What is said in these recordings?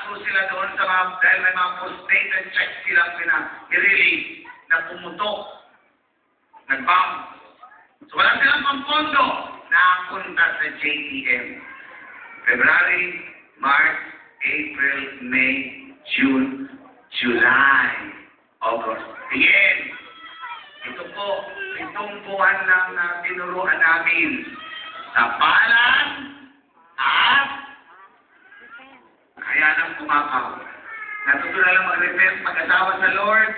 nag-aso sila doon sa mga, dahil may mga postdated checks silang pinag-release na pumutok, nag-bomb. So wala silang pampondo na punta sa JTM. February, March, April, May, June, July, August. Again, ito po, itong buwan lang na tinuruan namin sa palan at kaya nang pumapaw. Natutunan lang mag-repent, mag-asawa sa Lord.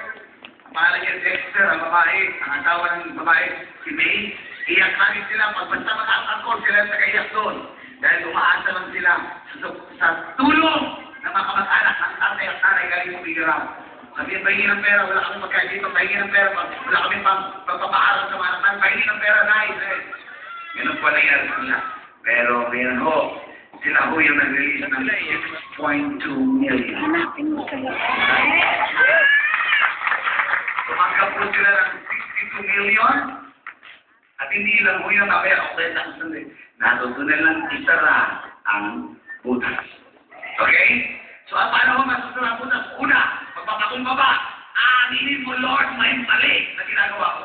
Pangalan niya Dexter, ang babae, ang asawa ng babae, si May. Iyak namin sila, pagbasta makakakor sila sa kaiyak doon. Dahil umaasa lang sila sa tulong na makamag-anak ng tatay at nanay galing sa Bigaraw. Sabihin, pahingi ng pera, wala kami magkain dito, pahingi ng pera, wala kami pagpapaaral sa mga anak, pahingi ng pera, nice. Ganun po nangyari nila. Pero ngayon ho, sila ho yung nag-release ng 6.2 million. Tumanggap po sila ng 62 million. At hindi lang ho yung mamaya okay lang sundin. Natutunan lang isara ang butas. Okay? So, paano ho masusunod ang butas? Una, magpapakumbaba. Aminin mo, Lord, may mali na ginagawa ko.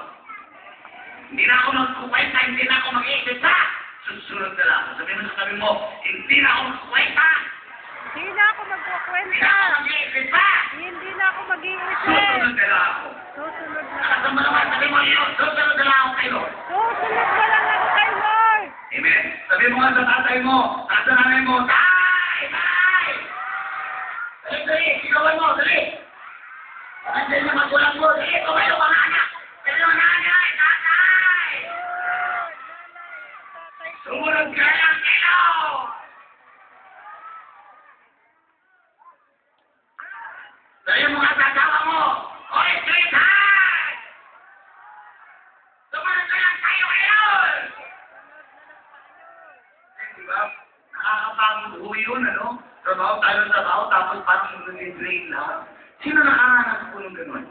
Hindi na ako magkukwenta, hindi na ako mag-iisip pa. Susunod na lang. Sabihin mo sa sabi mo, hindi na ako magkukwenta. Hindi na ako magkukwenta. Hindi na ako mag-iisip pa. Hindi na ako mag-iisip. Susunod na lang ako. Susunod na lang. Nakasama naman, sabi mo, susunod na lang ako kay Lord. Susunod na lang ako kay Lord. Amen. Sabi mo nga sa tatay mo, sa nanay mo, Tay! Tay! Dali, dali, sigawan mo, dali. Nandiyan yung magulang mo, dali, tumayo ka anak. Pero nanay, tatay! Sumunod ka lang kayo! Dali mo nga sa asawa mo, Oy, sweetheart! Sumunod ka lang tayo ngayon! Diba? Nakakapagod ho yun, ano? Trabaho tayo ng trabaho, tapos parang nag-drain lahat. Sino nakahanap po ng gano'n?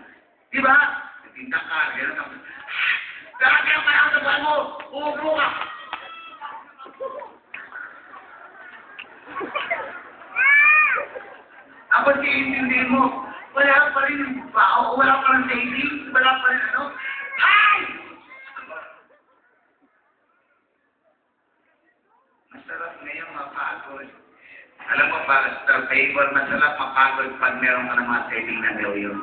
Diba? Nagtinda ka, gano'n ka. Dati ang parang sa buwan mo, uupo ka. Tapos iintindihin mo, wala pa rin yung bao, wala pa rin savings, wala pa rin ano. Ay! Masarap ngayong mapagod. Alam mo, Pastor Favor, masarap mapagod pag meron ka ng mga saving na million.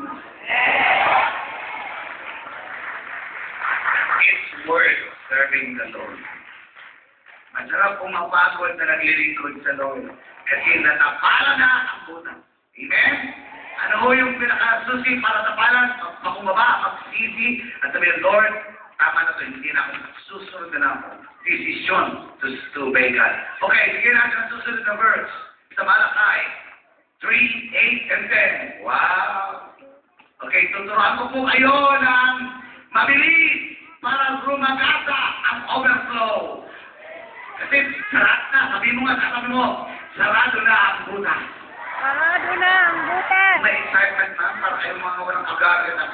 It's worth serving the Lord. Masarap kung mapagod na naglilingkod sa Lord. Kasi natapala na ang butas. Amen? Ano ho yung pinakasusi para tapalan? Makumbaba, magsisi, at sabihin, Lord, tama na ito, hindi na ako susunod na ako. Decision to obey God. Okay, sige natin ang susunod na verse. Sa Malakay, 3, 8, and 10. Wow! Okay, tuturuan ko po kayo ng mabilis para rumagasa ang overflow. Kasi sarat na, sabi mo nga, sabi mo, sarado na ang butas. Sarado na ang butas. May excitement na para kayong mga walang agagan na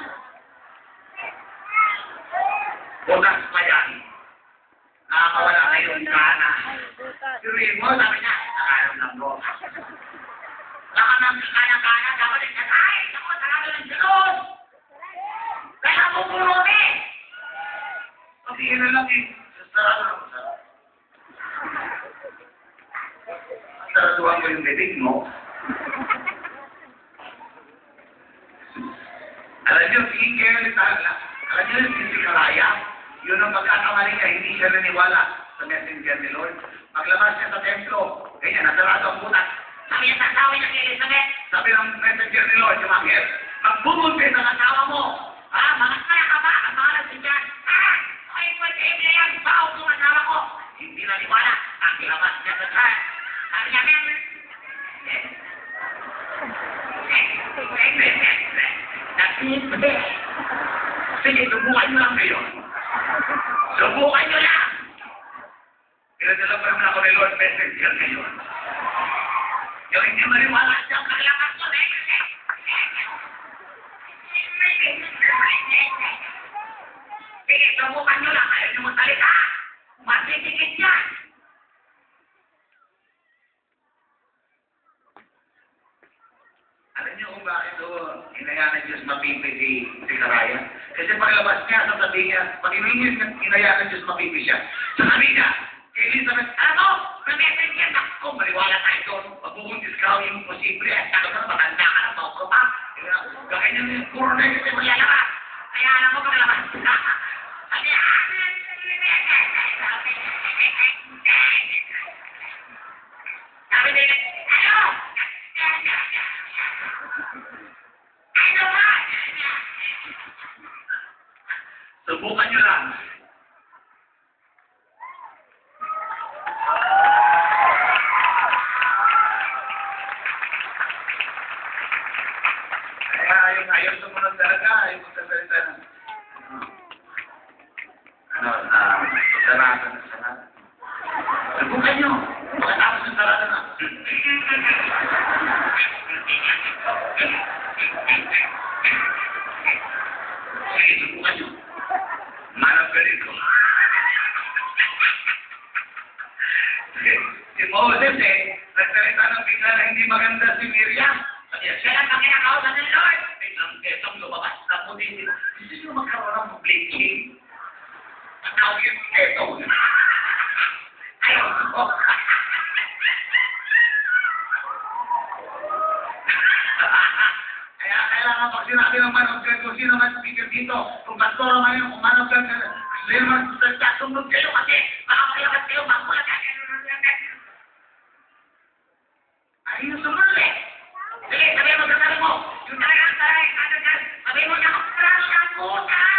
butas pa yan. Nakakawala kayo ng kana. Siriin mo, sabi niya, nakalam ng butas. Baka nang kana-kana, dapat ay kakain. Ako, talaga ng Diyos. Kaya mo puro eh. Kasi yun na lang eh. Sarado na mo, sarado. Saraduhan mo yung bibig mo. Alam niyo, alam niyo yung si Karaya, yun ang pagkakamali niya, hindi siya naniwala sa messenger ni Lord. Maglabas siya sa templo, ganyan, nasarado ang butas. Sabi niya, tatawin niya kay Elizabeth. Sabi ng messenger ni Lord, yung mga magbubunti ng asawa mo. Ha? Mga kaya ka ba? Ang mga nagsigyan. Ha? Ay, pwede niya yan. Baog yung asawa ko. Hindi naniwala. Ang ilabas niya sa chat. Sabi niya, sige, subukan nyo lang kayo. Subukan nyo lang! Pinadala pa naman ako ni Lord Messenger ngayon. Yung hindi maniwala siya ang kailangan ko. Sige, subukan nyo lang. Ayaw nyo magsalita. Matitigit yan. Diyos mapipi si Karaya. Kasi paglabas niya, sasabihin niya, pag iningin inaya ng Diyos mapipi siya. Sabi niya, kay Elizabeth, ano? May-message niya, naku, maniwala tayo doon. Magbubuntis ka, yung posible. At saka doon, maganda ka na, mauko pa. Gaganyan yung puro na yung malalabas. Kaya alam mo maglabas. Sabi, sabi niya, ano? Ano ba? Subukan nyo lang. Kaya yung ayaw sumunod talaga, ayaw magsasalita na. Sarado na, sarado. Subukan nyo. Pagkatapos ng sarado na. Sige, subukan nyo. Manap ka dito. Si Moses nagsalita ng bigla na hindi maganda si Miriam. Sabi siya lang ang kinakausap ng Lord. Biglang ketong lumabas na puti. Gusto nyo magkaroon ng bleaching? Ang tawag yung ketong. Ayaw ko. Kaya kailangan pag sinabi ng manoggan kung sino man speaker dito, kung pastor man yun, kung manoggan ka, sino man salita, sumunod kayo kasi baka maglabas kayo, magulat ka. Ay, yung sumunod eh. Sige, sabihin mo, yung talagang sabi mo, nakukurang ng puta!